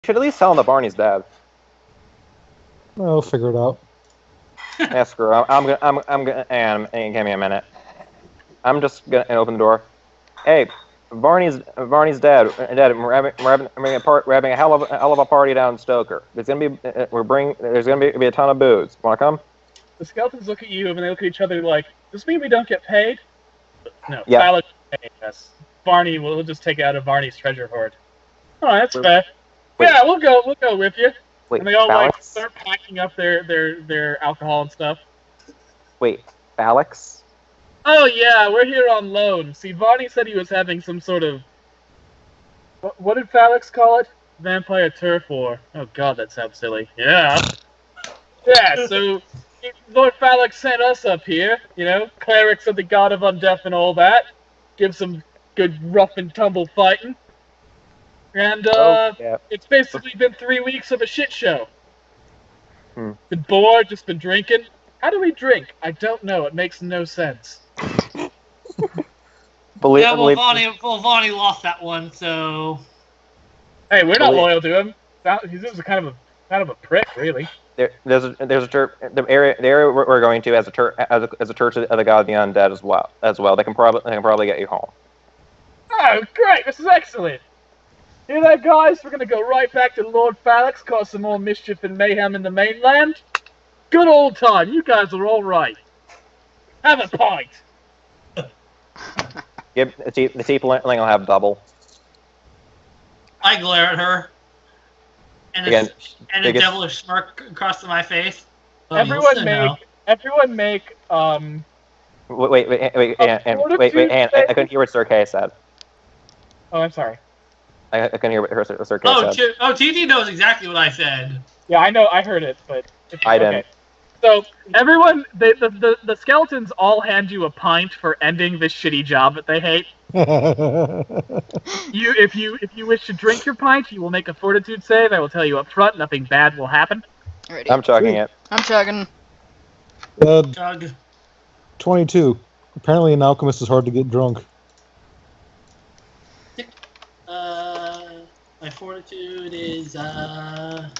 should at least tell him that Barney's dead. I'll figure it out. Yeah, screw it. I'm gonna, and give me a minute. I'm just gonna open the door. Hey, Barney's dead. We're having a hell of a party down in Stoker. There's gonna be there's gonna be a ton of booze. Wanna come? The skeletons look at you and they look at each other like, does this mean we don't get paid? No, Yeah. Alex will pay us. Barney, we'll just take it out of Barney's treasure hoard. Oh, that's fair. Wait. Yeah, we'll go with you. Wait, And they all Alex? start packing up their alcohol and stuff. Wait, Alex? Oh yeah, we're here on loan. See, Barney said he was having some sort of... What did Phalix call it? Vampire turf war. Oh god, that sounds silly. Yeah. Yeah, so Lord Phalix sent us up here, clerics of the god of undeath and all that. Give some good rough and tumble fighting. And It's basically been 3 weeks of a shit show. Been bored, just been drinking. How do we drink? I don't know. It makes no sense. Vonnie lost that one, so... Hey, we're not loyal to him. He's just kind of a prick, really. There's a church. The area we're going to as a church of the god of the undead as well. They can probably get you home. Oh, great! This is excellent. Hear that, guys? We're gonna go right back to Lord Phalix, cause some more mischief and mayhem in the mainland. Good old time. You guys are all right. Have a pint. Yep, the tiefling will have double. I glare at her, and Again, a devilish smirk across my face. Everyone make. Wait, I couldn't hear what Sir Kay said. Oh, I'm sorry. I couldn't hear what Sir Kay said. TT knows exactly what I said. Yeah, I know. I heard it, but I didn't. So everyone, the skeletons all hand you a pint for ending this shitty job that they hate. If you wish to drink your pint, you will make a fortitude save. I will tell you up front, nothing bad will happen. Alrighty. I'm chugging it. I'm chugging. Chug. 22. Apparently an alchemist is hard to get drunk. My fortitude is 5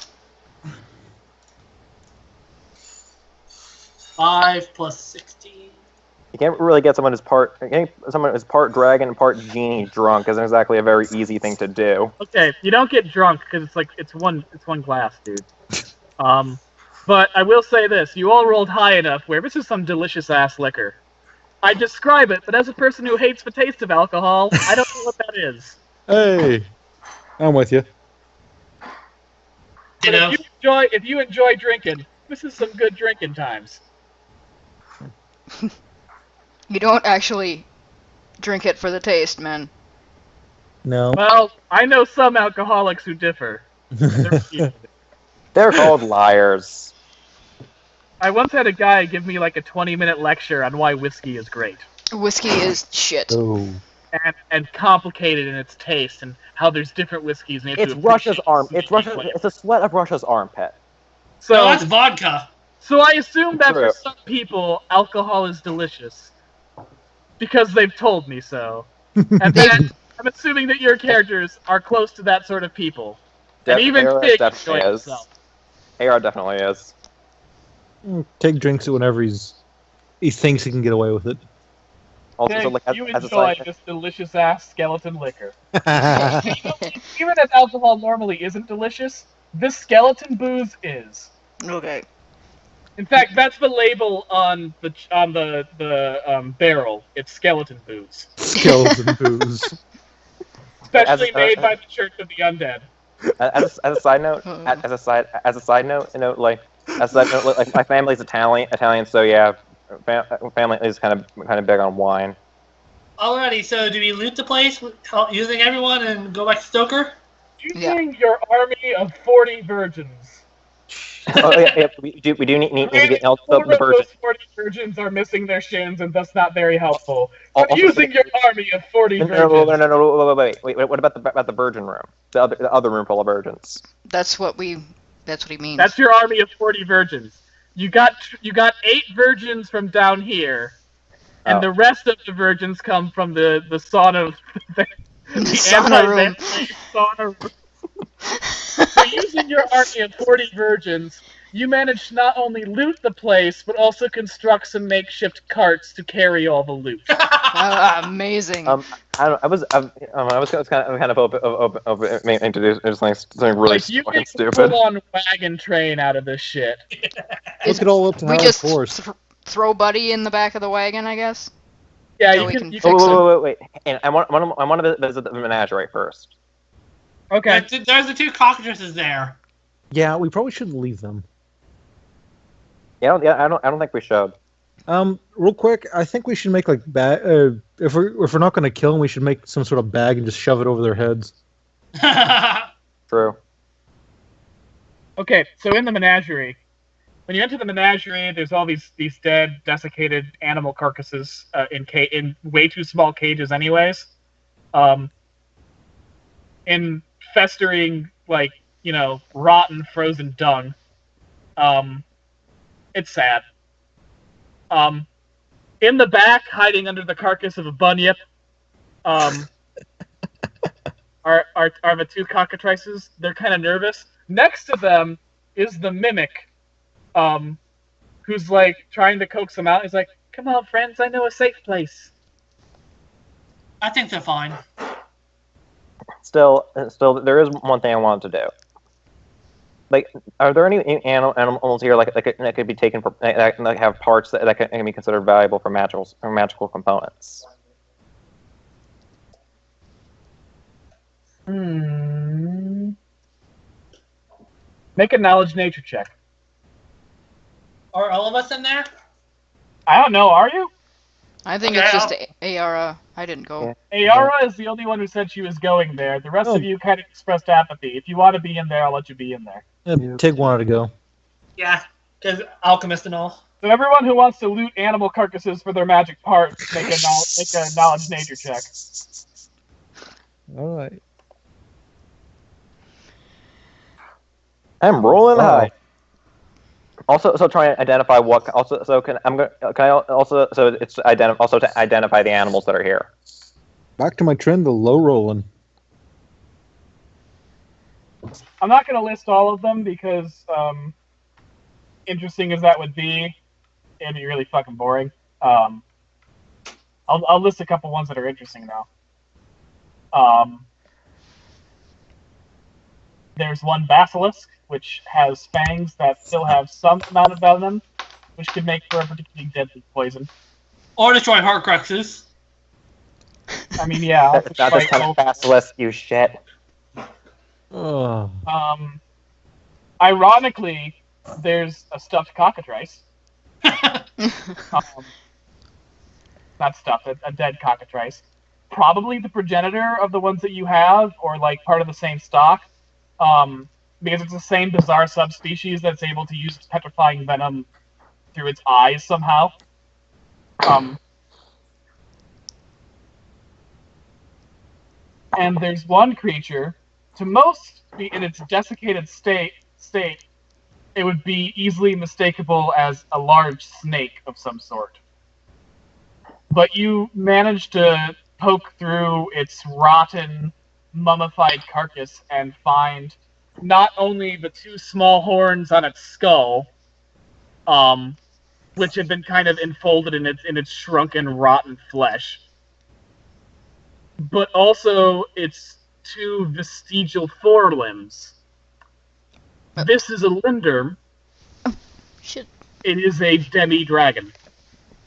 plus 16. You can't really get someone who's part dragon and part genie drunk. Isn't exactly a very easy thing to do. Okay, you don't get drunk because it's one glass, dude. But I will say this: you all rolled high enough where this is some delicious ass liquor. I describe it, but as a person who hates the taste of alcohol, I don't know what that is. Hey, I'm with you. But if you enjoy drinking, this is some good drinking times. You don't actually drink it for the taste, man. No. Well, I know some alcoholics who differ. They're called liars. I once had a guy give me like a 20-minute lecture on why whiskey is great. Whiskey is shit. Oh. And complicated in its taste and how there's different whiskeys. And It's Russia's arm. It's the sweat of Russia's armpit. So No, that's vodka. So I assume that True. for some people, alcohol is delicious. Because they've told me so. And then I'm assuming that your characters are close to that sort of people. And even Pig enjoys himself. AR definitely is. Tig drinks it whenever he thinks he can get away with it. Also, Pig, so, like, you as a enjoy side, this delicious-ass skeleton liquor. Even as alcohol normally isn't delicious, this skeleton booze is. Okay. In fact, that's the label on the barrel. It's skeleton booze, Skeleton booze. especially made by the Church of the Undead. as a side note, like my family's Italian, so yeah, family is kind of big on wine. Alrighty, so do we loot the place using everyone and go back to Stoker? Using your army of 40 virgins. Oh, yeah, we do need to get help Four of the of virgin. those 40 virgins are missing their shins, and thus not very helpful. Also, But using your army of 40 virgins. No, wait. What about the virgin room? The other room full of virgins. That's what he means. That's your army of 40 virgins. You got 8 virgins from down here, and the rest of the virgins come from the sauna. The sauna room. Sauna room. So your army of 40 virgins, you managed to not only loot the place, but also construct some makeshift carts to carry all the loot. Amazing. I don't. I was kind of open to do something really Like, you fucking make a stupid. full-on wagon train out of this shit. Look it all up to We Howard just Force. throw Buddy in the back of the wagon, I guess. Yeah, So you we can. can You fix can Wait. And I want to visit the menagerie first. okay. There's the 2 cockatrices there. Yeah, we probably shouldn't leave them. Yeah, I don't think we should. Real quick, I think we should make like if we're not going to kill them, we should make some sort of bag and just shove it over their heads. True. Okay, so in the menagerie, when you enter the menagerie, there's all these dead, desiccated animal carcasses in way too small cages, anyways. In festering, like, rotten, frozen dung. It's sad. In the back, hiding under the carcass of a bunyip, are the 2 cockatrices. They're kind of nervous. Next to them is the mimic, who's like trying to coax them out. He's like, "Come on, friends, I know a safe place." I think they're fine. Still, there is one thing I wanted to do. Like, are there any animals here that could be taken for that have parts that can be considered valuable for magical components? Make a knowledge nature check. Are all of us in there? I don't know. Are you? I think Okay, it's just Ayara. I didn't go. Yeah. Ayara is the only one who said she was going there. The rest of you kind of expressed apathy. If you want to be in there, I'll let you be in there. Tig wanted to go. Yeah, because alchemist and all. So everyone who wants to loot animal carcasses for their magic parts, make a knowledge nature check. All right. I'm rolling high. Also, try and identify what. Also, so can I also so it's to identify the animals that are here. Back to my trend of low rolling. I'm not going to list all of them because, interesting as that would be, it'd be really fucking boring. I'll list a couple ones that are interesting though. There's one basilisk, which has fangs that still have some amount of venom, which could make for a particularly deadly poison. Or destroy Horcruxes. I mean, yeah. That's not this kind of basilisk, you shit. Oh. Ironically, there's a stuffed cockatrice. Not stuffed, a dead cockatrice. Probably the progenitor of the ones that you have, or like part of the same stock. Because it's the same bizarre subspecies that's able to use its petrifying venom through its eyes somehow. And there's one creature, to most be in its desiccated state, it would be easily mistakable as a large snake of some sort. But you managed to poke through its rotten, mummified carcass and find not only the 2 small horns on its skull, which had been kind of enfolded in its shrunken, rotten flesh, but also its 2 vestigial forelimbs. This is a Linderm. Shit. It is a demi-dragon.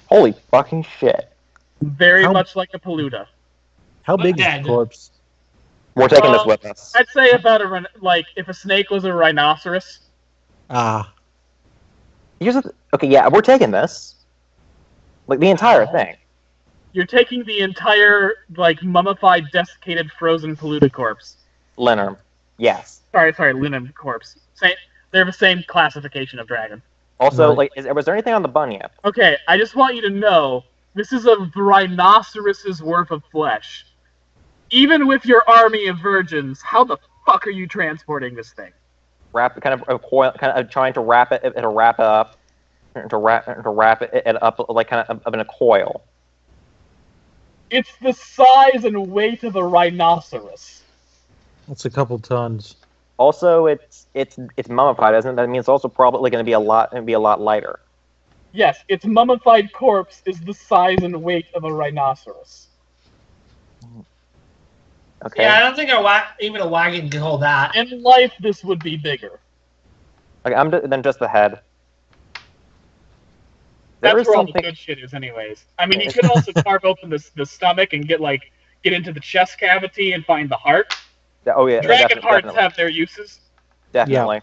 Holy fucking shit! Very much like a Paluda. How But big is dead. the corpse? We're taking this with us. I'd say about if a snake was a rhinoceros. Ah. Okay, yeah, we're taking this. Like the entire thing. You're taking the entire mummified, desiccated, frozen Paluda corpse. Linnerm. Yes. Sorry, Linum corpse. They're the same classification of dragon. Also, Right. was there anything on the bunyip? Okay, I just want you to know this is a rhinoceros's worth of flesh. Even with your army of virgins, how the fuck are you transporting this thing? Wrap kind of a coil, kind of trying to wrap it up, to wrap it up like kind of in a coil. It's the size and weight of a rhinoceros. That's a couple tons. Also, it's mummified, isn't it? That means it's also probably going to be a lot lighter. Yes, its mummified corpse is the size and weight of a rhinoceros. Okay. Yeah, I don't think even a wagon can hold that. In life, this would be bigger. Okay, then just the head. There That's is where all the something. good shit is, anyways. I mean, you could also carve open the stomach and get into the chest cavity and find the heart. Oh yeah, Dragon hearts definitely. have their uses. Definitely.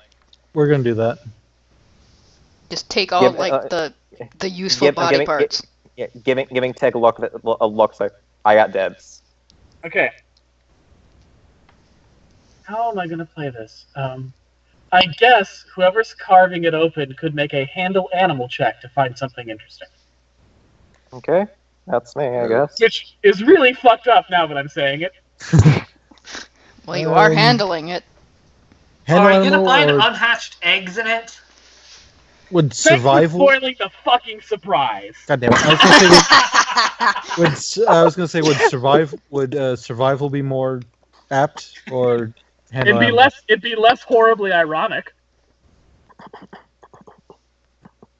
We're gonna do that. Just take all the useful body parts. Giving Tig a look like I got dibs. Okay. How am I gonna play this? I guess whoever's carving it open could make a handle animal check to find something interesting. Okay, that's me, I guess. Which is really fucked up now that I'm saying it. Well, you are handling it. Handle Are you gonna animal find or unhatched eggs in it? would Thanks for survival? spoiling the fucking surprise. God damn it! I was gonna say would survival be more apt or handle animal? It'd be less horribly ironic.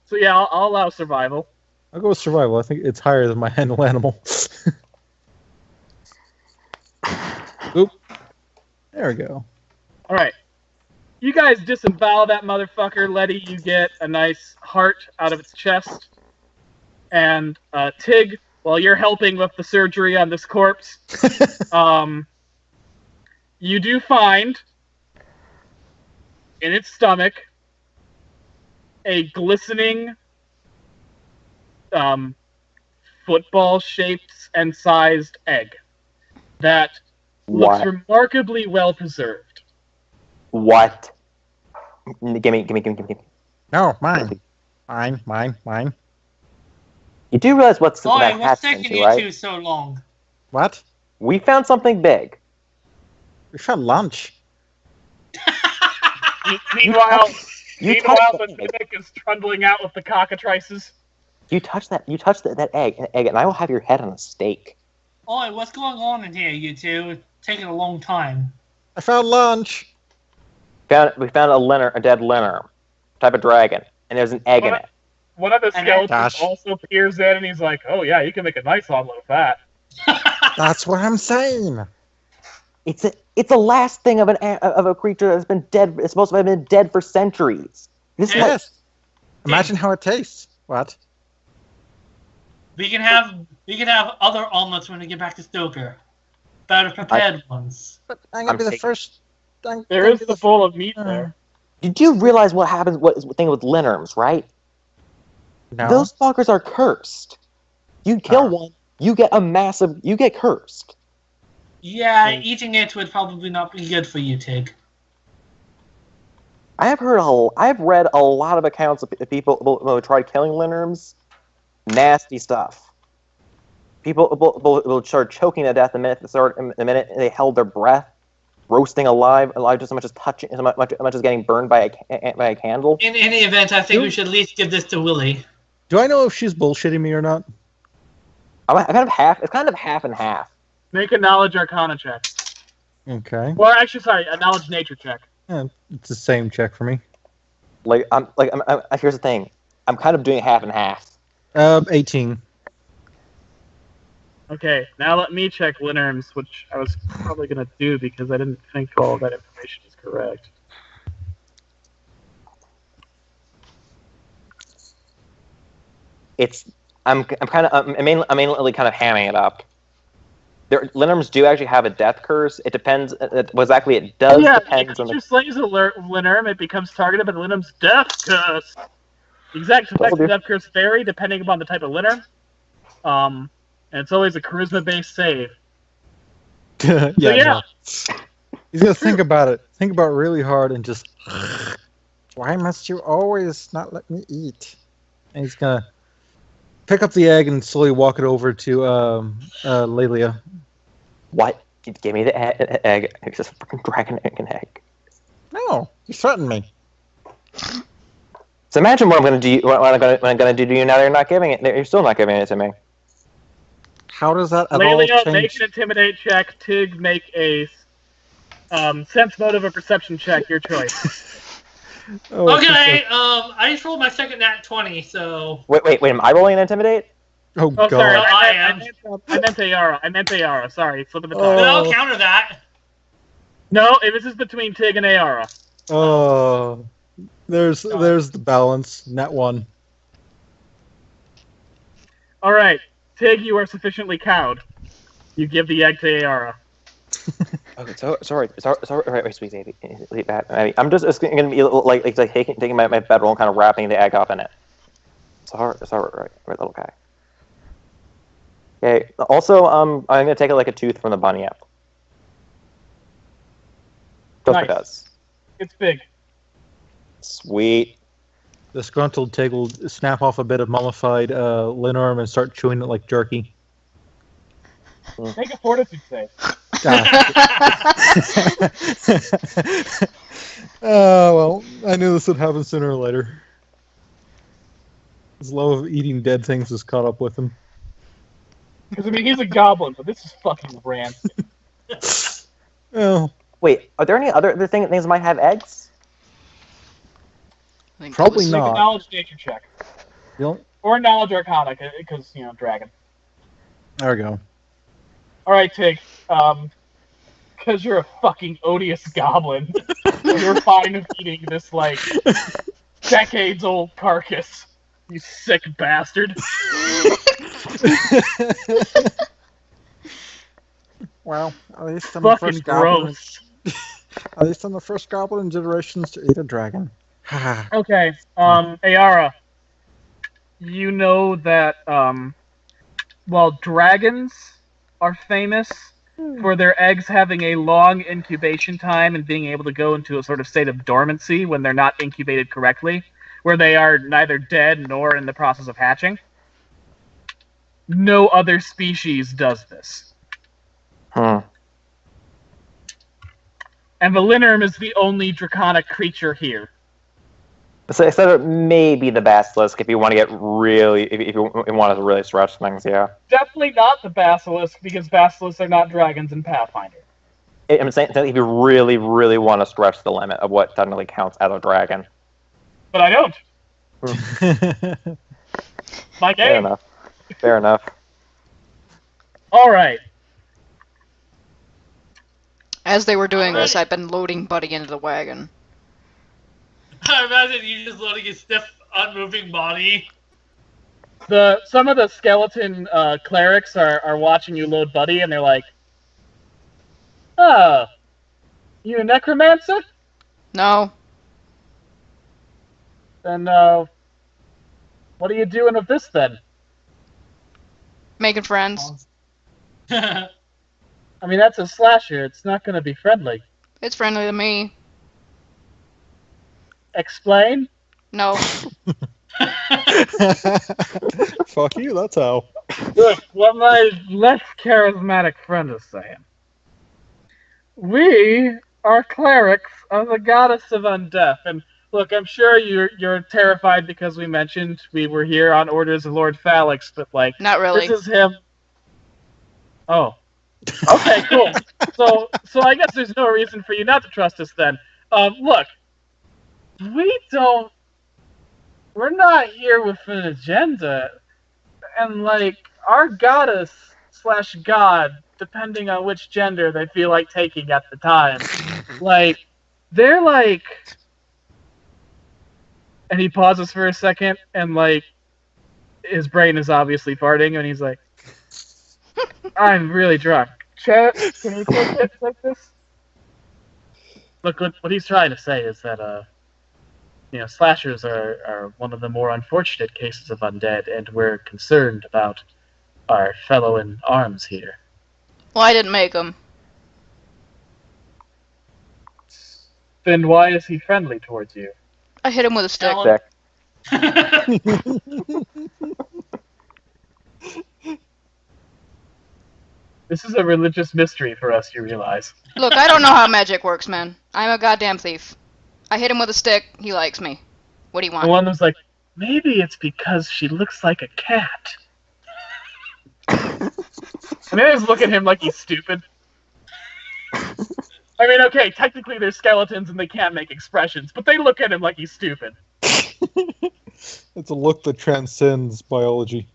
So yeah, I'll allow survival. I'll go with survival. I think it's higher than my handle animal. Oop. There we go. All right. You guys disembowel that motherfucker, Letty. You get a nice heart out of its chest. And Tig, while you're helping with the surgery on this corpse, you do find in its stomach a glistening football-shaped and sized egg that looks remarkably well preserved. What? Give me. No, mine. Mine. You do realize what's Boy, that what's hatched taking into, you right? two so long? What? We found something big. We found lunch. Meanwhile, touched the the egg. mimic is trundling out with the cockatrices. You touch that egg, and I will have your head on a stake. Oi, what's going on in here, you two? It's taking a long time. I found lunch. We found a dead Linner, type of dragon, and there's an egg in it. One of the skeletons Gosh. also peers in, and he's like, "Oh yeah, you can make a nice omelet with that." That's what I'm saying. It's the last thing of a creature that's been dead. It's supposed to have been dead for centuries. This is Yes. Imagine how it tastes. What? We can have other omelets when we get back to Stoker. Better prepared ones. But I'm gonna be the first. There is the bowl of meat there. Did you realize what happens? What is the thing with Linnerms, right? No. Those fuckers are cursed. You kill one, you get cursed. Yeah, eating it would probably not be good for you, Tig. I've read a lot of accounts of people who tried killing Linnerms. Nasty stuff. People will start choking to death the minute they held their breath, roasting alive just as much as getting burned by a candle. In any event, I think we should at least give this to Willie. Do I know if she's bullshitting me or not? It's kind of half and half. Make a knowledge arcana check. Okay. Well, actually, sorry, a knowledge nature check. Yeah, it's the same check for me. Here's the thing. I'm kind of doing half and half. 18. Okay, now let me check Linnerms, which I was probably going to do because I didn't think all of that information is correct. I'm mainly kind of hamming it up. Linnerms do actually have a death curse. It depends. It does depend on the. If you slays a Linnerm, it becomes targeted by the Linnerm's death curse. The exact effects of death curse vary depending upon the type of Linnerm. And it's always a charisma-based save. No. He's gonna think about it. Think about it really hard and just. Why must you always not let me eat? And he's gonna pick up the egg and slowly walk it over to Lelia. What? You gave me the egg. It's just a fucking dragon egg. No, you threatened me. So imagine what I'm gonna do. What I'm gonna do to you now that you're not giving it. You're still not giving it to me. How does that at all Lelia, change? make an intimidate check. Tig, make a Sense motive or perception check, your choice. Oh, Okay, I just rolled my second nat 20, so... Wait, am I rolling an intimidate? Oh, Oh, God. sorry, No, I I am. meant Ayara. I meant Ayara. Sorry, flip of the Oh. time. Then I'll counter that. No, this is between Tig and Ayara. Oh. There's the balance. Net 1. All right, Tig, you are sufficiently cowed. You give the egg to Ayara. Okay, sorry. Wait, sweet baby. I'm just gonna be like taking my bedroll and kind of wrapping the egg up in it. Sorry, right, little guy. Okay. Also, I'm gonna take like a tooth from the bunny up. Just Nice. because. It's big. Sweet. The disgruntled Tig will snap off a bit of mummified linarm and start chewing it like jerky. Make a fortitude save. Well, I knew this would happen sooner or later. His love of eating dead things has caught up with him. Because, I mean, he's a goblin, but this is fucking rancid. Well, Wait, are there any other things that might have eggs? I think Probably that was- Make a not. knowledge nature check. you don't- Or knowledge arcana, because, dragon. there we go. Alright, Tig. Because you're a fucking odious goblin, you're fine with eating this, like, decades-old carcass. You sick bastard. Well, at least I'm the Fucking first goblin. gross. At least I'm the first goblin in generations to eat a dragon. Okay, Ayara. You know that, while dragons are famous for their eggs having a long incubation time and being able to go into a sort of state of dormancy when they're not incubated correctly, where they are neither dead nor in the process of hatching, no other species does this. Hmm. And the Linnerm is the only draconic creature here. So it may be the basilisk if you want to get really, if you want to really stretch things, yeah. Definitely not the basilisk, because basilisks are not dragons in Pathfinder. I'm saying if you really, really want to stretch the limit of what technically counts as a dragon. But I don't. My Fair game. enough. Fair enough. Alright. As they were doing this, I've been loading Buddy into the wagon. I imagine you just loading his stiff, unmoving body. Some of the skeleton clerics are watching you load Buddy, and they're like, "Oh, you a necromancer? No, Then, what are you doing with this, then?" making friends. I mean, that's a slasher. It's not going to be friendly. It's friendly to me. Explain? No. Fuck you, that's how. Look, what my less charismatic friend is saying. We are clerics of the goddess of undeath, and look, I'm sure you're terrified because we mentioned we were here on orders of Lord Phalix, but like, Not really. this is him. Oh. Okay, cool. So I guess there's no reason for you not to trust us then. Look, we're not here with an agenda, and like, our goddess / god, depending on which gender they feel like taking at the time, like, they're like, and he pauses for a second, and like, his brain is obviously farting, and he's like, I'm really drunk. Chat, can you take it like this? Look, what he's trying to say is that, slashers are one of the more unfortunate cases of undead, and we're concerned about our fellow in arms here. Well, I didn't make them. Then why is he friendly towards you? I hit him with a stick. Alan- This is a religious mystery for us, you realize. Look, I don't know how magic works, man. I'm a goddamn thief. I hit him with a stick. He likes me. What do you The want? one was like, maybe it's because she looks like a cat. And they just look at him like he's stupid. I mean, okay, technically they're skeletons and they can't make expressions, but they look at him like he's stupid. It's a look that transcends biology.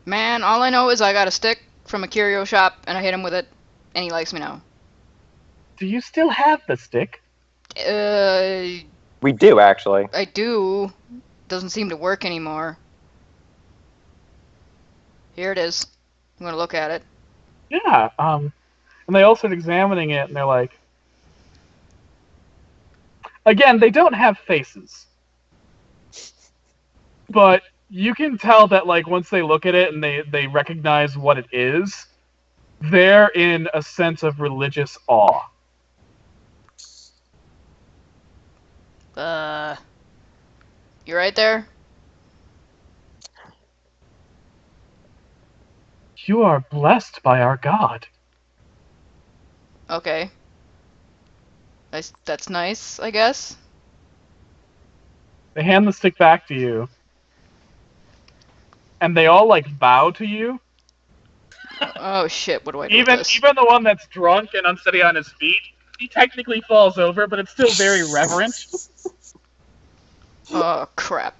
Man, all I know is I got a stick from a curio shop and I hit him with it, and he likes me now. Do you still have the stick? We do, actually. I do. Doesn't seem to work anymore. Here it is. I'm gonna look at it. Yeah, and they all start examining it, and they're like... Again, they don't have faces. But you can tell that, like, once they look at it and they recognize what it is, they're in a sense of religious awe. You right there? You are blessed by our God. Okay. That's nice, I guess. They hand the stick back to you. And they all, like, bow to you. Oh shit, what do I do with Even this? the one that's drunk and unsteady on his feet, he technically falls over, but it's still very reverent. Oh crap.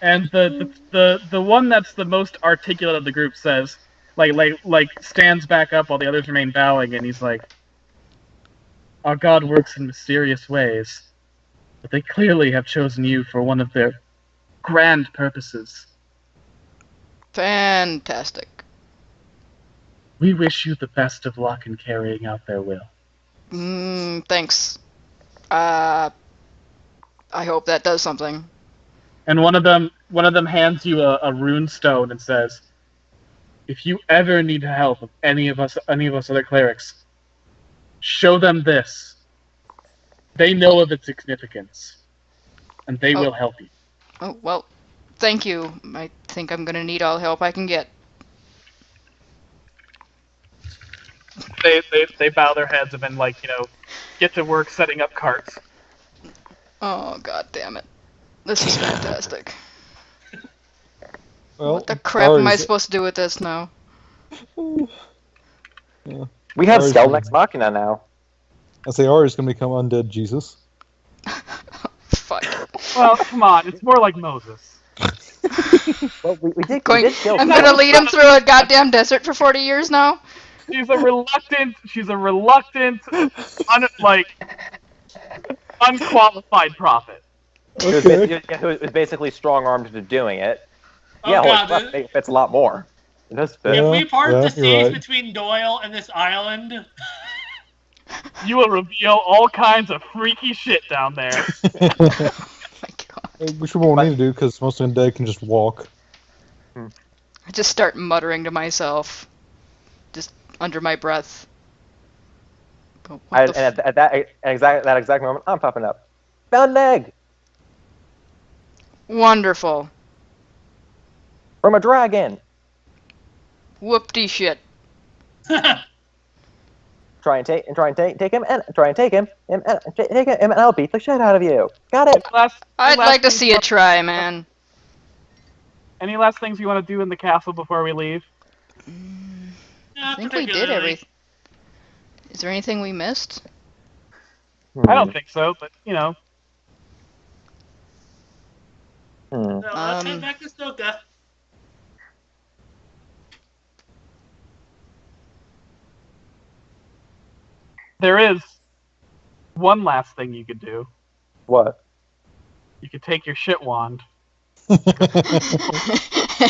And the one that's the most articulate of the group says, like stands back up while the others remain bowing, and he's like, "Our God works in mysterious ways, but they clearly have chosen you for one of their grand purposes. Fantastic. We wish you the best of luck in carrying out their will." Thanks. I hope that does something. And one of them hands you a rune stone and says, "If you ever need help of any of us other clerics, show them this. They know of its significance, and they will help you." Oh, well, thank you. I think I'm gonna need all help I can get. They bow their heads and then, like, get to work setting up carts. Oh, god damn it. This is fantastic. Well, What the crap am I ours- supposed to do with this now? Yeah. We have Ours Skeleton is- Ex Machina now. I say ours is gonna become undead Jesus. Fuck. Well, come on, it's more like Moses. Well, we did kill I'm gonna lead him through a goddamn desert for 40 years now? She's a reluctant, unqualified prophet. Okay. Who was basically strong-armed to doing it. Oh Yeah, god, well, it fits a lot more. It does fit. if Yeah, we part yeah, the you're seas right. between Doyle and this island, You will reveal all kinds of freaky shit down there. Oh my god. Which we won't need to do because most undead can just walk. I just start muttering to myself. Just under my breath. But what the And at that exact moment, I'm popping up. Found an egg Wonderful. from a dragon. Whoop-de shit. Try and take him, and take him, and I'll beat the shit out of you. Got it. I'd like to things see you it try, man. Any last things you want to do in the castle before we leave? I think we did everything. Is there anything we missed? I don't think so, but So let's head back to Stoka. there is one last thing you could do. What? You could take your shit wand.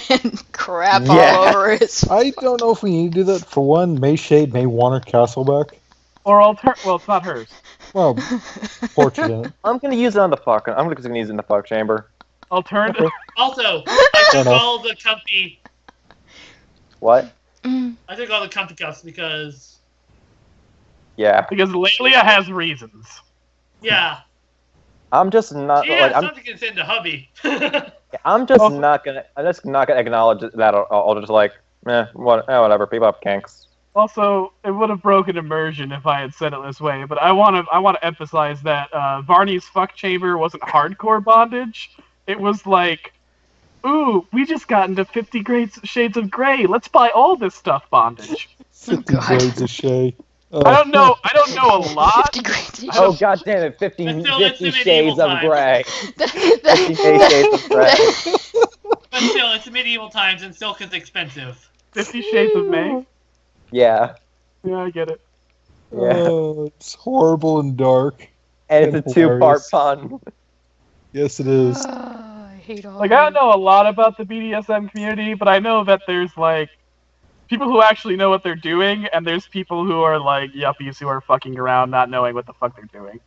And crap Yeah. all over his. I don't know if we need to do that. For one, May Shade may want her castle back. Or well, it's not hers. Well, portrait in it. I'm gonna use it on the fuck. I'm just gonna use it in the fuck chamber. Alternative. Also, I took Fair enough. all the comfy. What? I took all the comfy cups because, Yeah. Because Lelia has reasons. yeah, I'm just not she has like something to send to hubby. I'm just Also- not gonna acknowledge that. I'll just like, whatever. People have kinks. Also, it would have broken immersion if I had said it this way, but I want to emphasize that Varney's fuck chamber wasn't hardcore bondage. It was like Ooh, we just got into 50 Shades of Grey. Let's buy all this stuff, bondage. 50 God. grades of Shay. I don't know a lot. 50 grades. I Oh don't- god damn it! 50, But still, it's 50 the medieval shades of times. gray. 50 That- shades of gray. But still, it's medieval times and silk is expensive. 50 Shades of May. Yeah. Yeah, I get it. Yeah. Oh, it's horrible and dark. And it's a and two-part hilarious. pun. Yes, it is. I hate all Like, I don't know a lot about the BDSM community, but I know that there's, like, people who actually know what they're doing, and there's people who are, like, yuppies who are fucking around not knowing what the fuck they're doing.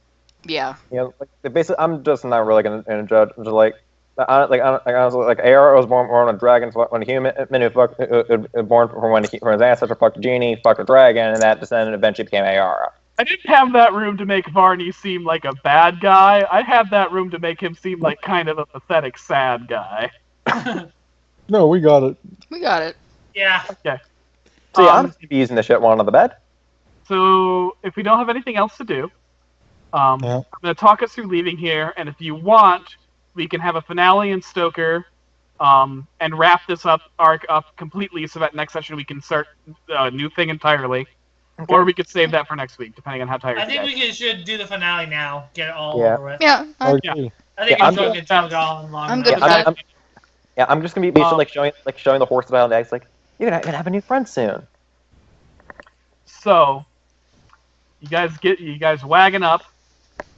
Yeah. You know, like basically, I'm just not really gonna judge. Just like, honestly, like AR was born on a dragon, when a human, who born from when his ancestor fucked a genie, fucked a dragon, and that descendant eventually became AR. I didn't have that room to make Varney seem like a bad guy. I had that room to make him seem like kind of a pathetic, sad guy. No, we got it. We got it. Yeah. So yeah, I'm just gonna be using this shit while I'm on the bed. So if we don't have anything else to do, Yeah. I'm going to talk us through leaving here, and if you want, we can have a finale in Stoker, and wrap this arc up completely so that next session we can start a new thing entirely. Okay. Or we could save that for next week, depending on how tired I you think guys we should do the finale now. Get it all Yeah. over with. Yeah. I agree. I think Yeah, it's I'm going to drag on long I'm enough. good with that. I'm just gonna be basically showing the horse about next. Like, you're gonna have a new friend soon. So, you guys wagon up.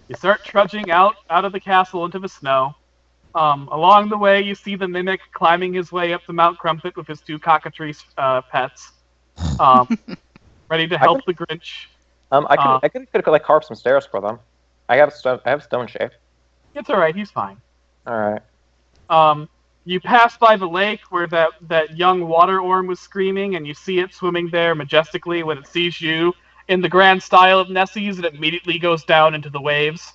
You start trudging out of the castle into the snow. Along the way, you see the mimic climbing his way up to Mount Crumpet with his two cockatrice pets, ready to help the Grinch. I could like carve some stairs for them. I have stone shape. It's all right. He's fine. All right. You pass by the lake where that young water orm was screaming, and you see it swimming there majestically. When it sees you, in the grand style of Nessie's, it immediately goes down into the waves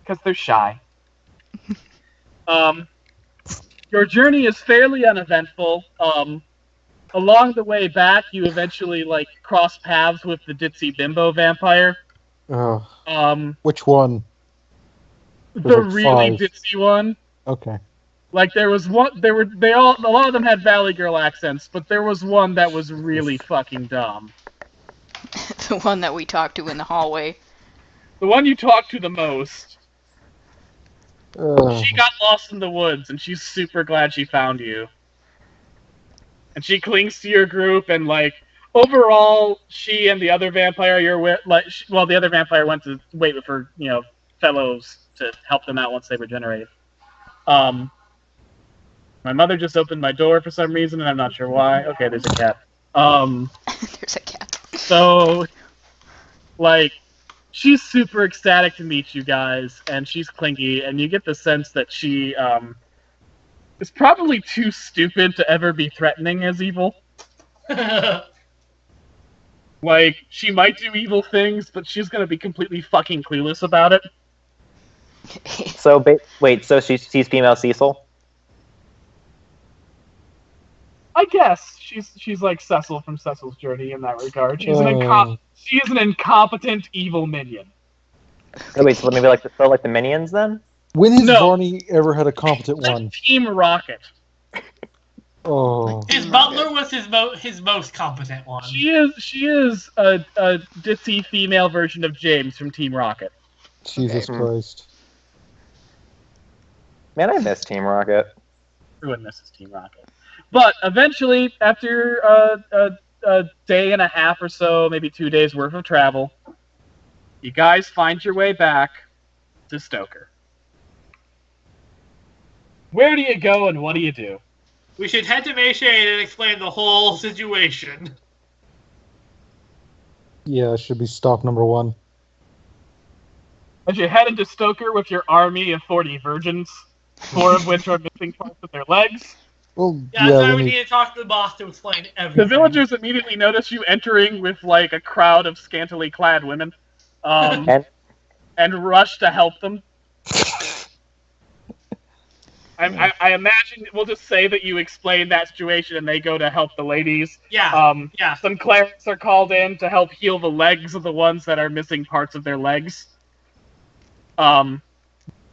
because they're shy. Your journey is fairly uneventful. Along the way back, you eventually cross paths with the ditzy bimbo vampire. Oh, which one? The There's like really 5. ditzy one. Okay. Like there was one, a lot of them had Valley Girl accents, but there was one that was really fucking dumb. The one that we talked to in the hallway. The one you talked to the most. Ugh. She got lost in the woods, and she's super glad she found you. And she clings to your group, and overall, she and the other vampire you're with, the other vampire went to wait with her, fellows to help them out once they regenerate. My mother just opened my door for some reason, and I'm not sure why. Okay, there's a cat. There's a cat. So, she's super ecstatic to meet you guys, and she's clingy, and you get the sense that she, is probably too stupid to ever be threatening as evil. She might do evil things, but she's gonna be completely fucking clueless about it. So wait, so she's female Cecil? I guess she's like Cecil from Cecil's Journey in that regard. She is an incompetent evil minion. Oh, wait, so maybe like the minions then? When has No. Barney ever had a competent one? Team Rocket. Oh. His butler was his most competent one. She is a ditzy female version of James from Team Rocket. Jesus Okay. Christ. Man, I miss Team Rocket. Everyone misses Team Rocket. But eventually, after a day and a half or so, maybe 2 days worth of travel, you guys find your way back to Stoker. Where do you go and what do you do? We should head to Mayshade and explain the whole situation. Yeah, it should be stop number 1. As you head into Stoker with your army of 40 virgins, 4 of which are missing parts of their legs, Well, Yeah, yeah, so let we me... need to talk to the boss to explain everything. the villagers immediately notice you entering with a crowd of scantily clad women, And and rush to help them. I imagine we'll just say that you explain that situation and they go to help the ladies. Yeah, yeah. Some clerics are called in to help heal the legs of the ones that are missing parts of their legs.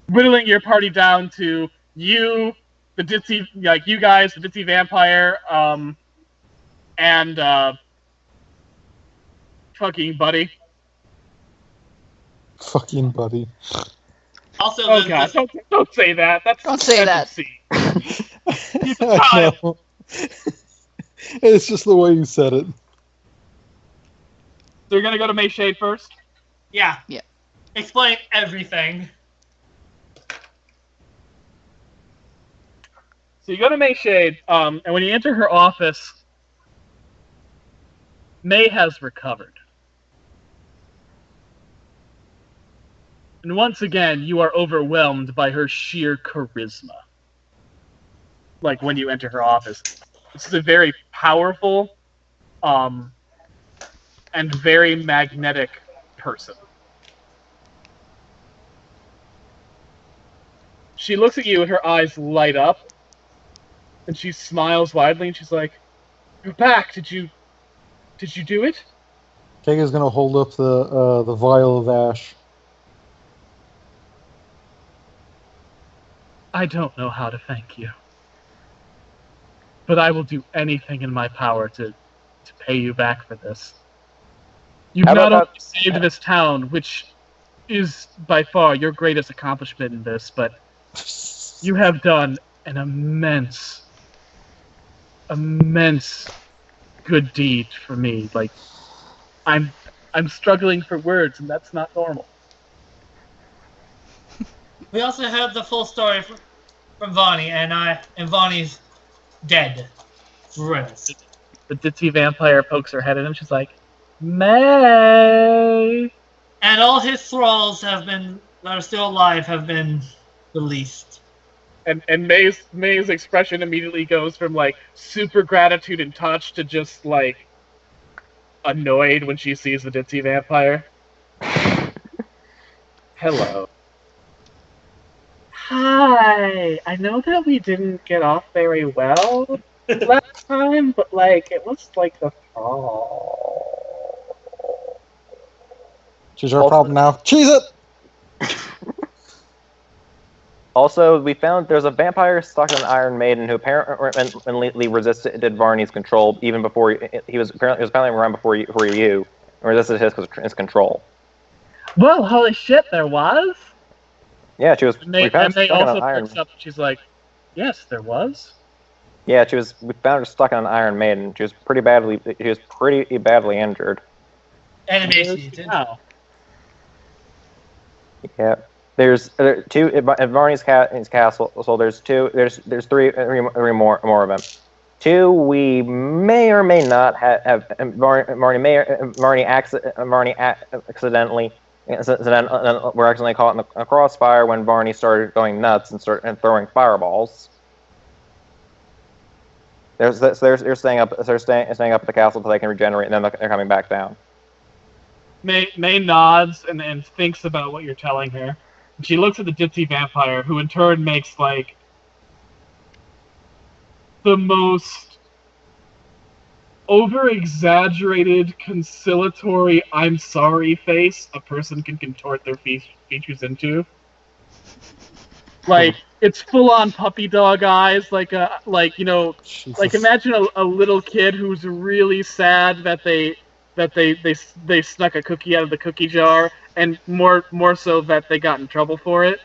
Whittling your party down to you, the ditzy, like you guys, the ditzy vampire, and fucking Buddy. Fucking buddy. Also, Oh god, don't say that. Don't say that. obscene. I know. It's just the way you said it. So you're gonna go to May Shade first? Yeah. Yeah. Explain everything. So you go to May Shade, and when you enter her office, May has recovered. And once again, you are overwhelmed by her sheer charisma. Like when you enter her office. This is a very powerful, and very magnetic person. She looks at you and her eyes light up. And she smiles widely and she's like, "You're back. Did you do it?" Kega's gonna hold up the vial of ash. I don't know how to thank you. But I will do anything in my power to pay you back for this. You've How not about only saved this town, which is by far your greatest accomplishment in this, but you have done an immense good deed for me. Like, I'm struggling for words, and that's not normal. We also heard the full story from Vonnie, and Vonnie's dead. Rest. The ditzy vampire pokes her head at him. She's like, "May." And all his thralls that are still alive have been released. And May's expression immediately goes from like super gratitude and touch to just like annoyed when she sees the ditzy vampire. Hello. Hi. I know that we didn't get off very well last time, but like it was like the fall. She's our Also- problem now. Cheese it! Also, we found there's a vampire stuck in an Iron Maiden who apparently resisted Varney's control even before he was apparently around before you, and resisted his control. Well, holy shit, there was. Yeah, she was. And May we found her also stuck in an iron. picks up and she's like, "Yes, there was." Yeah, she was. We found her stuck in an Iron Maiden. She was pretty badly injured. And emaciated. Wow. Yeah. There's two at Varney's castle. So there's three more of them. Two we may or may not have. Varney accidentally. We're accidentally caught in a crossfire when Varney started going nuts and throwing fireballs. They're staying up at the castle until they can regenerate, and then they're coming back down. May nods and thinks about what you're telling her. And she looks at the ditzy vampire, who in turn makes like the most over-exaggerated, conciliatory "I'm sorry" face a person can contort their features into. Like it's full-on puppy dog eyes, like Jesus. like imagine a little kid who's really sad that they snuck a cookie out of the cookie jar, and more so that they got in trouble for it.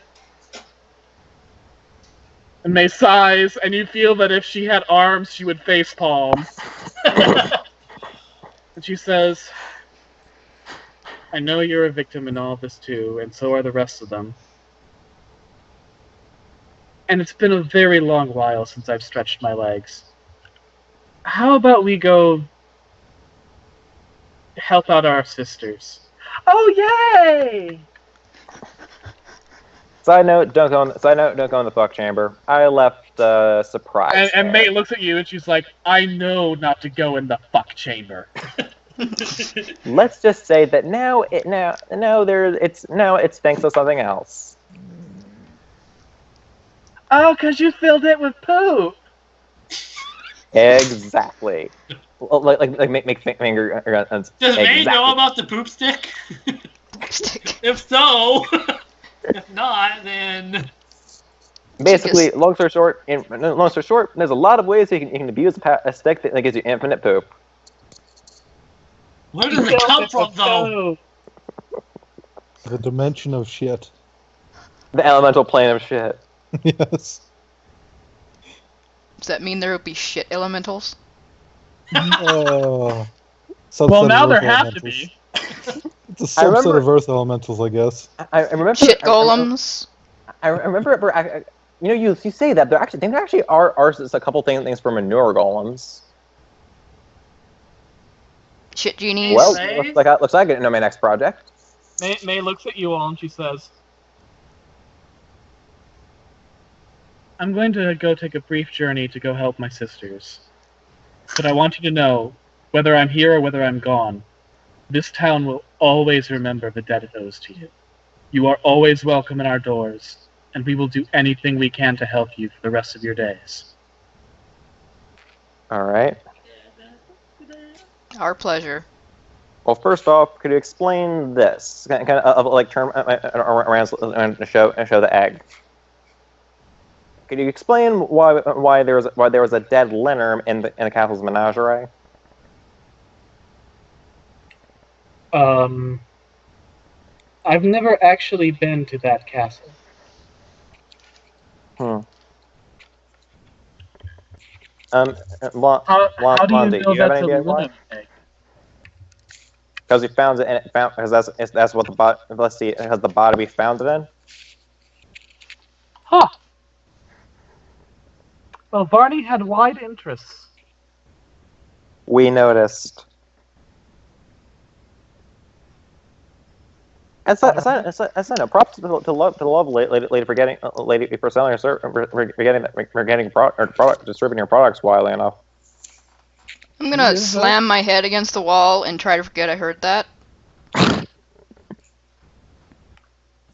And May sighs, and you feel that if she had arms, she would facepalm. And she says, "I know you're a victim in all of this too, and so are the rest of them. And it's been a very long while since I've stretched my legs. How about we go help out our sisters?" Oh, yay! Side note: don't go in the fuck chamber. I left surprise. And there. May looks at you and she's like, "I know not to go in the fuck chamber." Let's just say that now it's thanks to something else. Oh, 'cause you filled it with poop. Exactly. Like make finger guns. Does May Exactly. know about the poop stick? If so, if not, then Basically, long story short, there's a lot of ways you can abuse a stick that gives you infinite poop. Where does it come from, though? No. The dimension of shit. The elemental plane of shit. Yes. Does that mean there will be shit elementals? Subset Well, now of there Earth have to elementals. be. It's a subset of Earth elementals, I guess. I remember Shit golems. I remember. You say that there actually are a couple things for manure golems. Shit genies. Well, Nice. looks like it in my next project. May looks at you all and she says, I'm going to go take a brief journey to go help my sisters. But I want you to know, whether I'm here or whether I'm gone, this town will always remember the debt it owes to you. You are always welcome in our doors, and we will do anything we can to help you for the rest of your days. All right. Our pleasure. Well, first off, could you explain this kind of like term around show the egg? Could you explain why there was a dead Linnerm in the castle's menagerie? I've never actually been to that castle. How How do you Blondie, know do you have that's any a idea why? Linnerm egg? Because we found it, and that's what the body. Let's see, has the body we found it in? Huh. Well, Varney had wide interests. We noticed. That's not props to love lady for getting for selling distributing your products widely enough. I'm gonna slam my head against the wall and try to forget I heard that.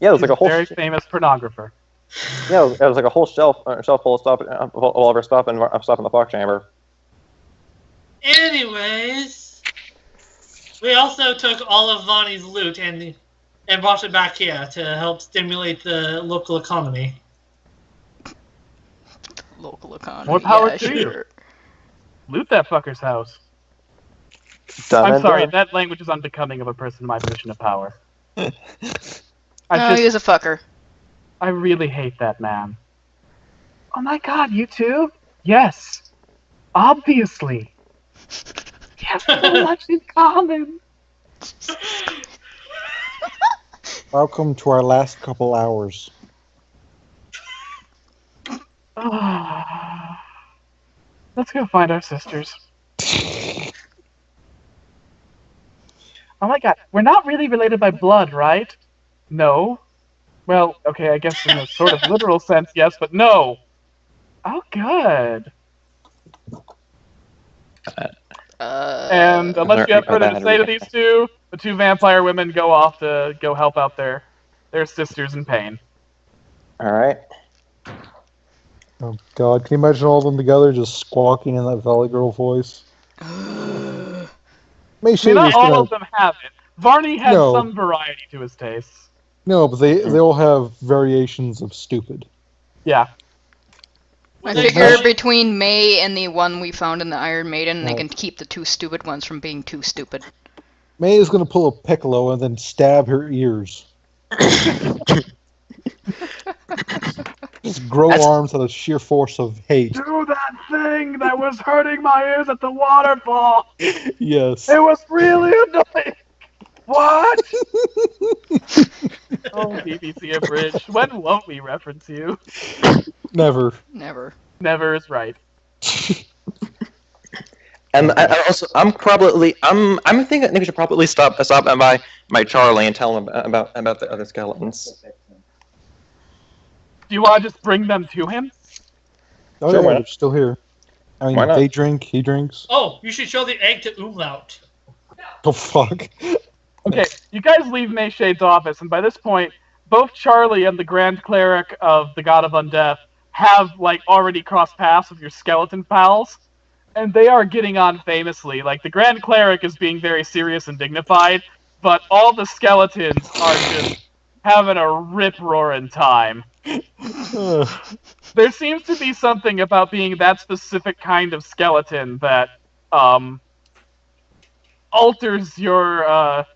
Yeah, it was like a whole very famous pornographer. Yeah, it was like a whole shelf full of stuff, all of our stuff and stuff in the clock chamber. Anyways, we also took all of Vonnie's loot and brought it back here to help stimulate the local economy. Local economy. More power yeah, to you. sure. Loot that fucker's house. Done I'm sorry, done. that language is unbecoming of a person in my position of power. No, he is a fucker. I really hate that man. Oh my god, you too? Yes. Obviously. We have so much in common. Welcome to our last couple hours. Let's go find our sisters. Oh my god, we're not really related by blood, right? No. Well, okay, I guess in a sort of literal sense, yes, but no. Oh, good. And unless you have further to say to these two, the two vampire women go off to go help out their sisters in pain. All right. Oh god, can you imagine all of them together just squawking in that Valley Girl voice? Make sure Not all of them have it. Varney has No. some variety to his tastes. No, but they all have variations of stupid. Yeah. I figure between May and the one we found in the Iron Maiden, they can keep the two stupid ones from being too stupid. May is going to pull a Piccolo and then stab her ears. Just grow arms out of sheer force of hate. Do that thing that was hurting my ears at the waterfall. Yes. It was really annoying. What? Oh, BBC Abridged. When won't we reference you? Never. Never. Never is right. And I'm thinking we should probably stop by Charlie and tell him about the other skeletons. Do you want to just bring them to him? Oh Sure, yeah, why they're not? still here. I mean, Why not? they drink, he drinks. Oh, you should show the egg to Umlaut. Oh fuck. Okay, you guys leave Mayshade's office, and by this point, both Charlie and the Grand Cleric of the God of Undeath have, already crossed paths with your skeleton pals, and they are getting on famously. The Grand Cleric is being very serious and dignified, but all the skeletons are just having a rip-roaring time. there seems to be something about being that specific kind of skeleton that alters your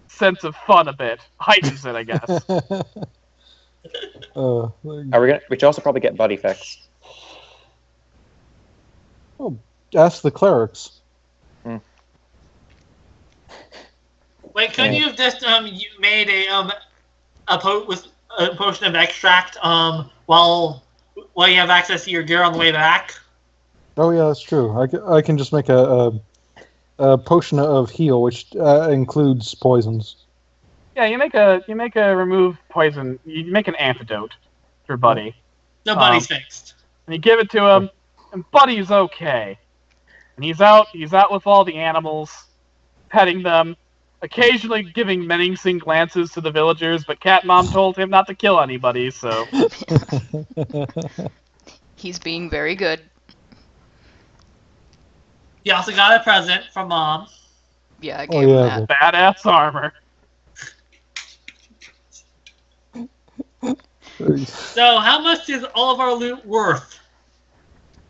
sense of fun a bit, heightens it, I guess. Are we gonna? We should also probably get Buddy fixed. Oh, ask the clerics. Wait, couldn't you have just you made a potion of extract while you have access to your gear on the way back? Oh yeah, that's true. I can just make a potion of heal, which includes poisons. Yeah, you make a remove poison. You make an antidote for Buddy. No, Buddy's fixed. And you give it to him, and Buddy's okay. And he's out with all the animals, petting them, occasionally giving menacing glances to the villagers, but Cat Mom told him not to kill anybody, so... He's being very good. He also got a present from Mom. Yeah, I gave him that. Badass armor. So, how much is all of our loot worth?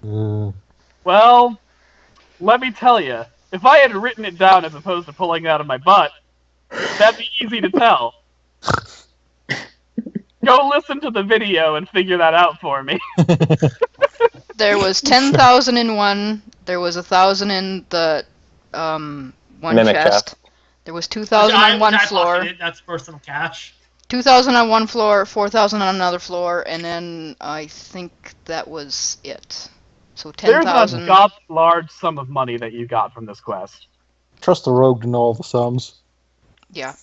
Well, let me tell you, if I had written it down as opposed to pulling it out of my butt, that'd be easy to tell. Go listen to the video and figure that out for me. There was 10,000 in one. There was 1,000 in the one Mimic chest. There was 2,000 on one floor. That's personal cash. 2,000 on one floor, 4,000 on another floor, and then I think that was it. So 10,000. There's a large sum of money that you got from this quest. Trust the rogue to know all the sums. Yeah.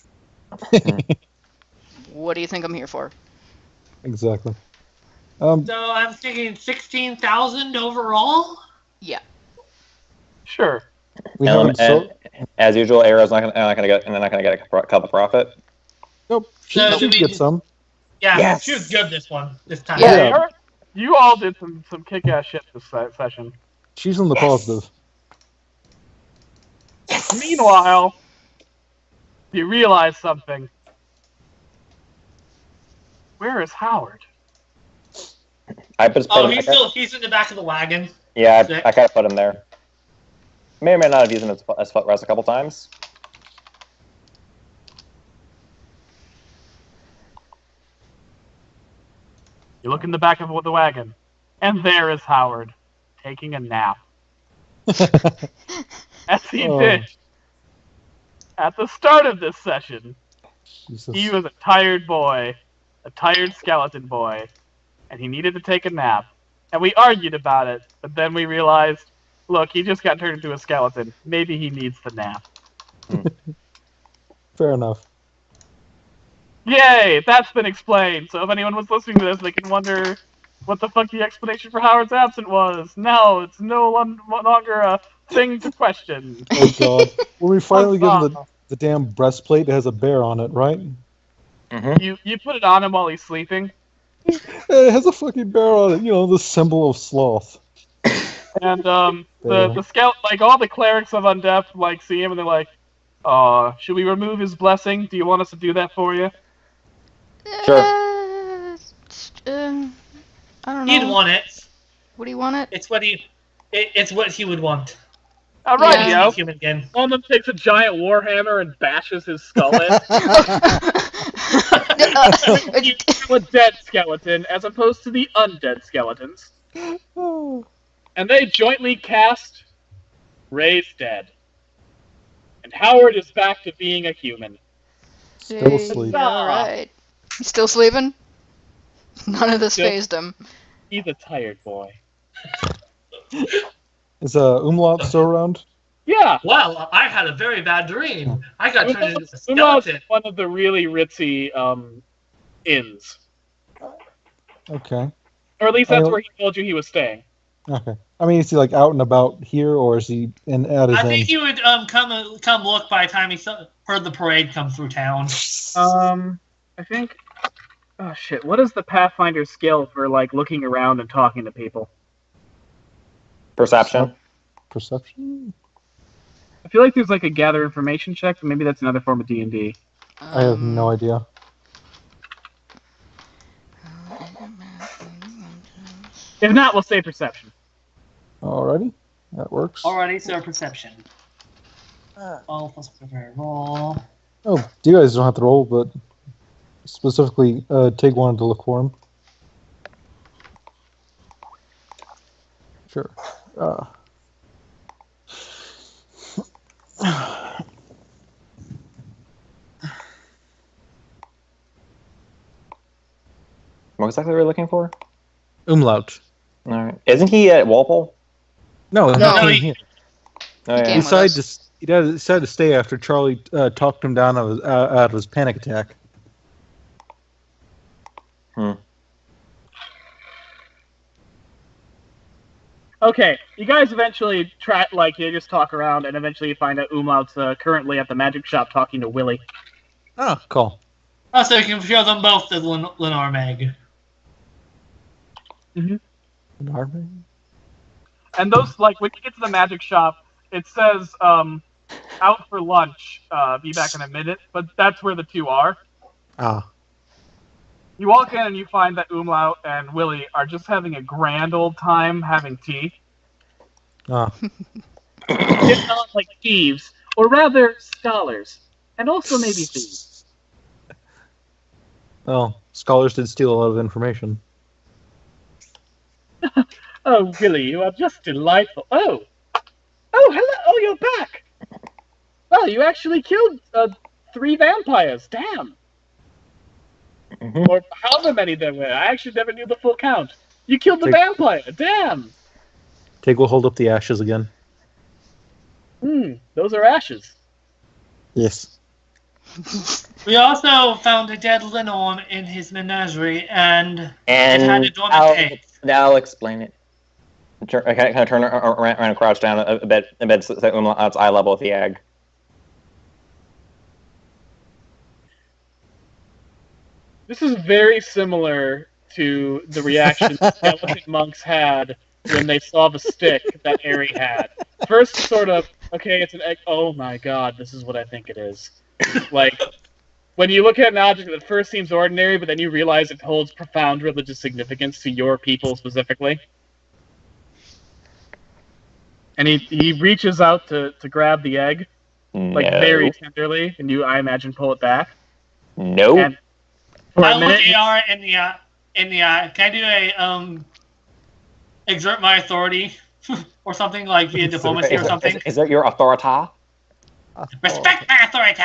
What do you think I'm here for? Exactly. So I'm thinking 16,000 overall. Yeah. Sure. And as usual, Arrow's not gonna get a cut of profit. Nope. She So, should get some. Yeah, Yes. she was good this time. Yeah, you all did some kick-ass shit this session. She's in the positive. Meanwhile, you realize something. Where is Howard? He's in the back of the wagon. Yeah, I kind of put him there. May or may not have used him as foot rest a couple times. You look in the back of the wagon, and there is Howard, taking a nap. As he did at the start of this session. Jesus. He was a tired boy, a tired skeleton boy, and he needed to take a nap. And we argued about it, but then we realized, look, he just got turned into a skeleton. Maybe he needs the nap. Fair enough. Yay! That's been explained. So if anyone was listening to this, they can wonder what the fuck the explanation for Howard's absence was. No, it's no longer a thing to question. Oh god. When we finally give him the damn breastplate, it has a bear on it, right? Mm-hmm. You put it on him while he's sleeping. It has a fucking bear on it, the symbol of sloth. And the scout, like all the clerics of Undeath, like see him and they're like, should we remove his blessing? Do you want us to do that for you? Sure. I don't know. He'd want it. Would he want it? It's what he would want. Alright, Yeah. Human again. One of them takes a giant warhammer and bashes his skull in. A dead skeleton, as opposed to the undead skeletons. And they jointly cast Raised Dead. And Howard is back to being a human. Still asleep. Alright. He's still sleeping? None of this Still- phased him. He's a tired boy. Is Umlaut still around? Yeah! Well, I had a very bad dream. I got turned into a Umlaut's skeleton. one of the really ritzy inns. Okay. Or at least that's where he told you he was staying. Okay. I mean, is he like out and about here, or is he at his I think inn? he would come look by the time he heard the parade come through town. I think... Oh shit, what is the Pathfinder skill for, like, looking around and talking to people? Perception. Perception? I feel like there's, like, a gather information check, but maybe that's another form of D&D. I have no idea. If not, we'll say perception. Alrighty, that works. Alrighty, so perception. All plus prepare roll. Oh, you guys don't have to roll, but specifically Tig wanted to look for him. Sure. What exactly are we looking for? Umlaut. All right. Isn't he at Walpole? No, No, he came here. Oh, He yeah. came He decided to stay after Charlie talked him down out of his panic attack. Okay, you guys eventually you just talk around, and eventually you find out Umlaut's currently at the magic shop talking to Willie. Oh, cool. Oh, so you can show them both the Lenore Meg. And those, like, when you get to the magic shop, it says, out for lunch, be back in a minute, but that's where the two are. Ah. You walk in and you find that Umlaut and Willie are just having a grand old time having tea. Ah. If not like thieves, or rather scholars, and also maybe thieves. Well, scholars did steal a lot of information. Oh, Willie, you are just delightful. Oh, hello. Oh, you're back. Well, you actually killed 3 vampires. Damn. Mhm. Or however many there were. I actually never knew the full count. You killed the vampire. Damn. Tig will hold up the ashes again. Those are ashes. Yes. We also found a dead Lenore in his menagerie, and it had a dormant egg. I'll explain it. I kind of turn around and crouch down a bit so that Umlaut's eye level with the egg. This is very similar to the reaction skeleton monks had when they saw the stick that Aerie had. First, sort of, okay, it's an egg. Oh my god, this is what I think it is. Like, when you look at an object that at first seems ordinary, but then you realize it holds profound religious significance to your people specifically. And he reaches out to grab the egg, like very tenderly, and I imagine pull it back. No. And for a I'll look minute, AR in the eye. Can I do a exert my authority or something like via diplomacy or something? Is that your authority? Respect my authority.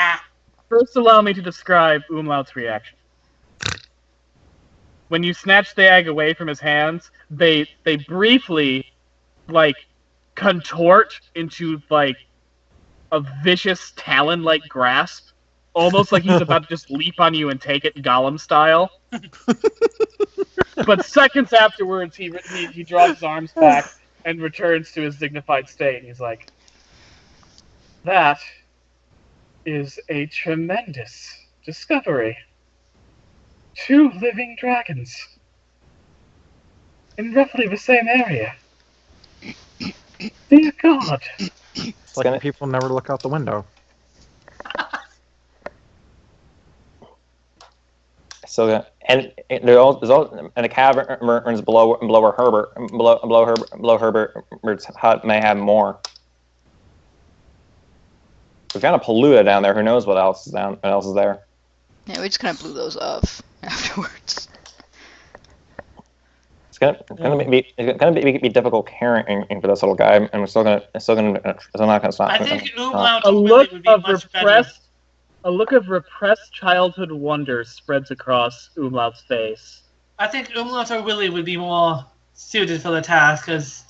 first allow me to describe Umlaut's reaction. When you snatch the egg away from his hands, they briefly, like, contort into, like, a vicious talon-like grasp. Almost like he's about to just leap on you and take it Gollum style. But seconds afterwards, he draws his arms back and returns to his dignified state. He's like, that is a tremendous discovery. 2 living dragons in roughly the same area. Dear God. It's like people never look out the window. So and there's also and the caverns below Herbert's hut may have more. We're kind of polluted down there. Who knows what else is there? Yeah, we just kind of blew those off afterwards. It's gonna be difficult caring for this little guy, and we're still not gonna stop. I think Umlaut A look would be of much better. A look of repressed childhood wonder spreads across Umlaut's face. I think Umlaut or Willie would be more suited for the task, because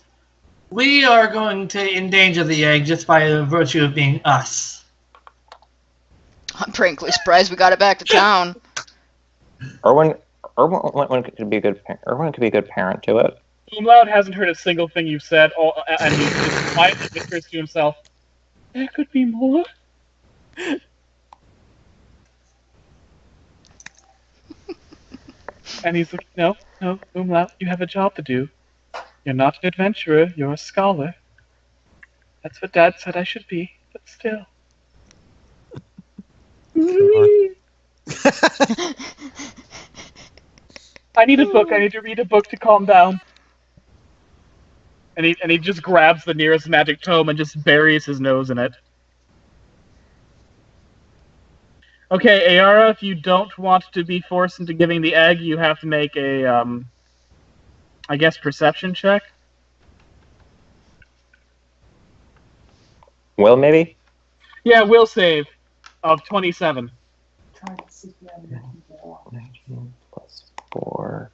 we are going to endanger the egg just by virtue of being us. I'm frankly surprised we got it back to town. Erwin could be a good parent to it. Umlaut hasn't heard a single thing you've said, and he just quietly whispers to himself, "There could be more." And he's like, no, Umlaut, you have a job to do. You're not an adventurer, you're a scholar. That's what Dad said I should be, but still. I need a book, I need to read a book to calm down. And he just grabs the nearest magic tome and just buries his nose in it. Okay, Ayara, if you don't want to be forced into giving the egg, you have to make a, I guess, perception check. Will maybe? Yeah, will save of 27. 19 plus 4.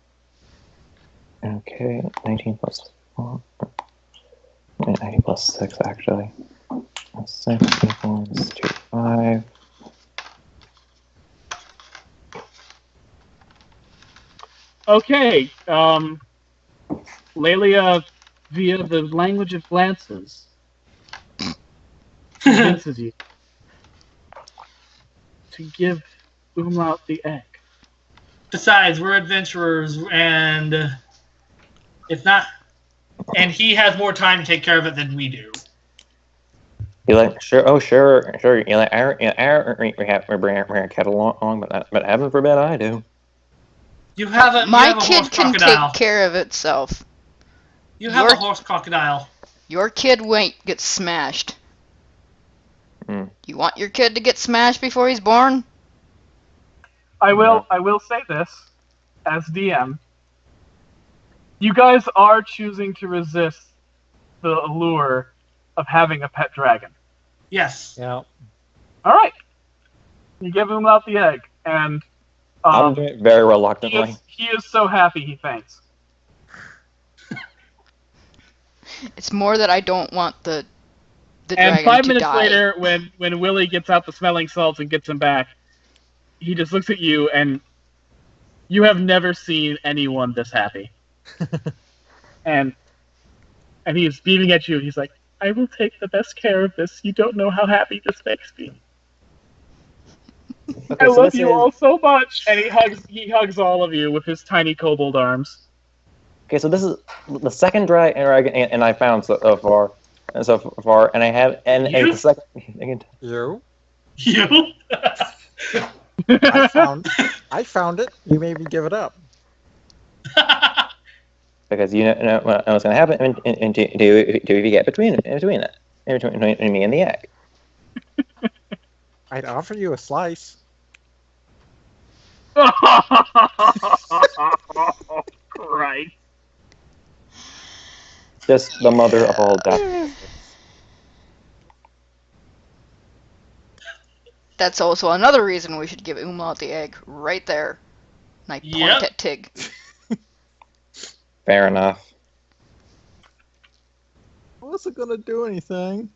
Okay, 19 plus 4. 19 plus 6, actually. 6 equals 2, 5. Okay, Lelia, via the language of glances, convinces you to give Umlaut the egg. Besides, we're adventurers, and it's not. And he has more time to take care of it than we do. You like, sure, oh, sure. You like, we bring our cat along, but heaven forbid I do. You have a My you have a kid horse can crocodile. take care of itself. You have your- a horse crocodile. Your kid won't get smashed. Mm. You want your kid to get smashed before he's born? I will say this, as DM. You guys are choosing to resist the allure of having a pet dragon. Yes. Yeah. Alright. You give Umlaut the egg, and I'm doing it very reluctantly. he is so happy he faints. It's more that I don't want the And dragon 5 to minutes die. later, when Willie gets out the smelling salts and gets him back, he just looks at you, and you have never seen anyone this happy. and he's beaming at you. He's like, "I will take the best care of this. You don't know how happy this makes me. Okay, I so love this you is- all so much." And he hugs all of you with his tiny kobold arms. Okay, so this is the second dragon, and I found so far, and I have, and You? the second. You? You. I found it. You made me give it up. Because you know what's going to happen, and do you get between me and the egg? I'd offer you a slice. Christ. Just the mother of all death. That's also another reason we should give Umlaut the egg right there. And I point Yep. at Tig. Fair enough. Wasn't gonna do anything.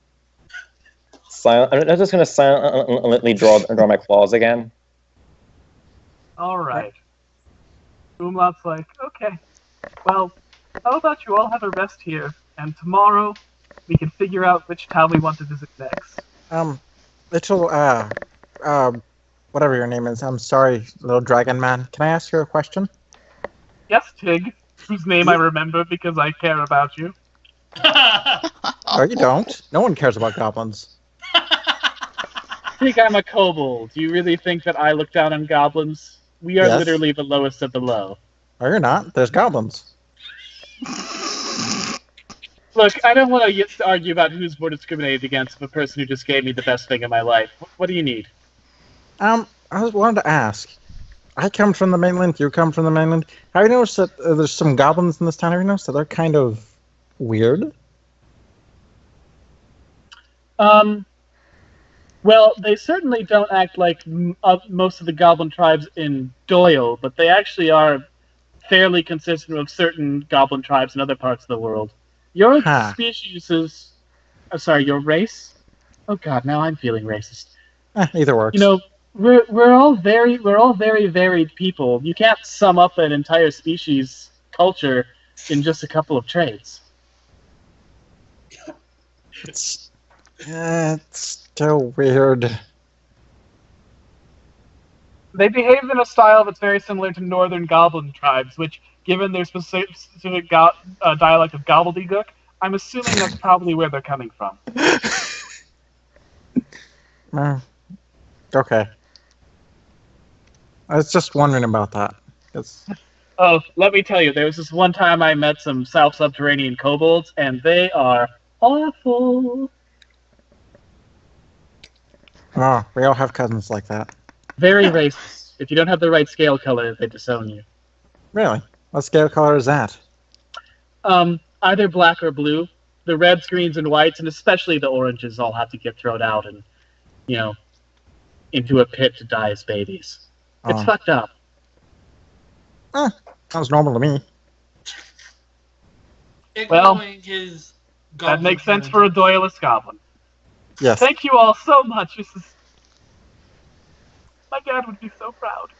I'm just going to silently draw my claws again. Alright. Umlaut's like, okay, well, how about you all have a rest here, and tomorrow we can figure out which town we want to visit next. Little whatever your name is. I'm sorry, little dragon man. Can I ask you a question? Yes, Tig, whose name I remember because I care about you. No, you don't. No one cares about goblins. Tig, I'm a kobold. Do you really think that I look down on goblins? We are Yes. literally the lowest of the low. No, you're not. There's goblins. Look, I don't want to argue about who's more discriminated against the person who just gave me the best thing in my life. What do you need? I wanted to ask. I come from the mainland. You come from the mainland. Have you noticed that there's some goblins in this town? Have you noticed that they're kind of weird? Well, they certainly don't act like most of the goblin tribes in Doyle, but they actually are fairly consistent with certain goblin tribes in other parts of the world. Your Huh. species is... sorry, your race? Oh god, now I'm feeling racist. Either works. You know, we're all very varied people. You can't sum up an entire species culture in just a couple of traits. It's still weird. They behave in a style that's very similar to northern goblin tribes, which, given their specific dialect of gobbledygook, I'm assuming that's probably where they're coming from. Okay. I was just wondering about that. 'Cause Oh, let me tell you, there was this one time I met some South Subterranean kobolds, and they are awful. Oh, we all have cousins like that. Very racist. If you don't have the right scale color, they disown you. Really? What scale color is that? Either black or blue. The reds, greens, and whites, and especially the oranges, all have to get thrown out and, into a pit to die as babies. It's Oh. fucked up. Sounds normal to me. Ignoring his That goblin makes sense heritage. for a Doyalist goblin. Yes. Thank you all so much. My dad would be so proud.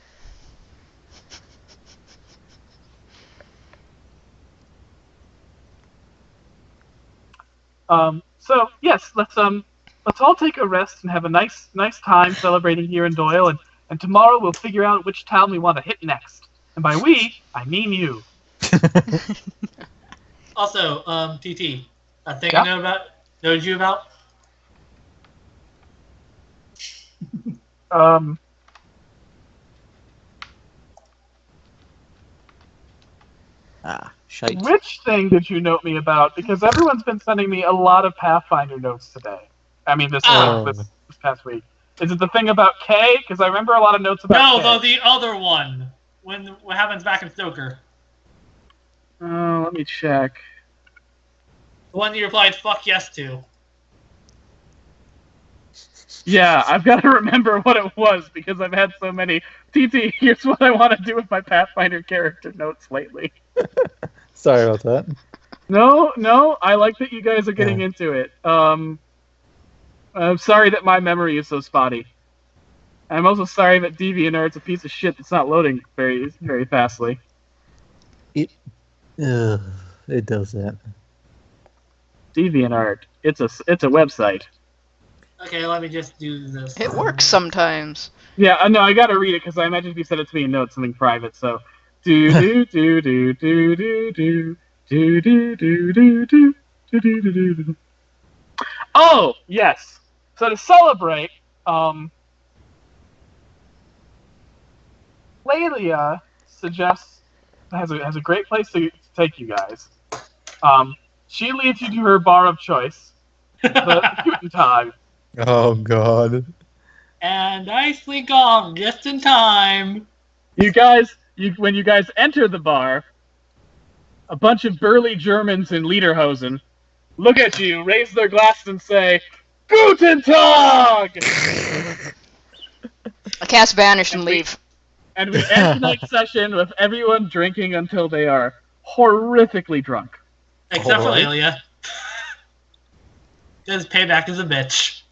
So yes, let's all take a rest and have a nice time celebrating here in Doyle, and tomorrow we'll figure out which town we want to hit next. And by we, I mean you. Also, TT, a thing Yeah? I know you about. Shite. Which thing did you note me about? Because everyone's been sending me a lot of Pathfinder notes today. I mean, this past week. Is it the thing about K? Because I remember a lot of notes about No, K. though the other one. What happens back in Stoker? Let me check. The one you replied "fuck yes" to. Yeah, I've got to remember what it was because I've had so many. TT, here's what I want to do with my Pathfinder character notes lately. Sorry about that. No, I like that you guys are getting into it. I'm sorry that my memory is so spotty. I'm also sorry that DeviantArt's a piece of shit that's not loading very, very fastly. It does that. DeviantArt, it's a website. Okay, let me just do this. It works sometimes. Yeah, no, I gotta read it because I imagine if you sent it to me in notes, something private. So, do. Oh yes. So to celebrate, Lelia suggests has a great place to take you guys. She leads you to her bar of choice, the Guten Tag. Oh God. And I slink off just in time. When you guys enter the bar, a bunch of burly Germans in lederhosen look at you, raise their glasses, and say, "Guten Tag!" I cast Vanish and leave. And we end tonight's session with everyone drinking until they are horrifically drunk. Except for Alright. Lelia. Because payback is a bitch.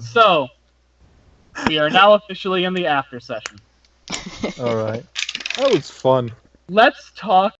So, we are now officially in the after session. All right. That was fun. Let's talk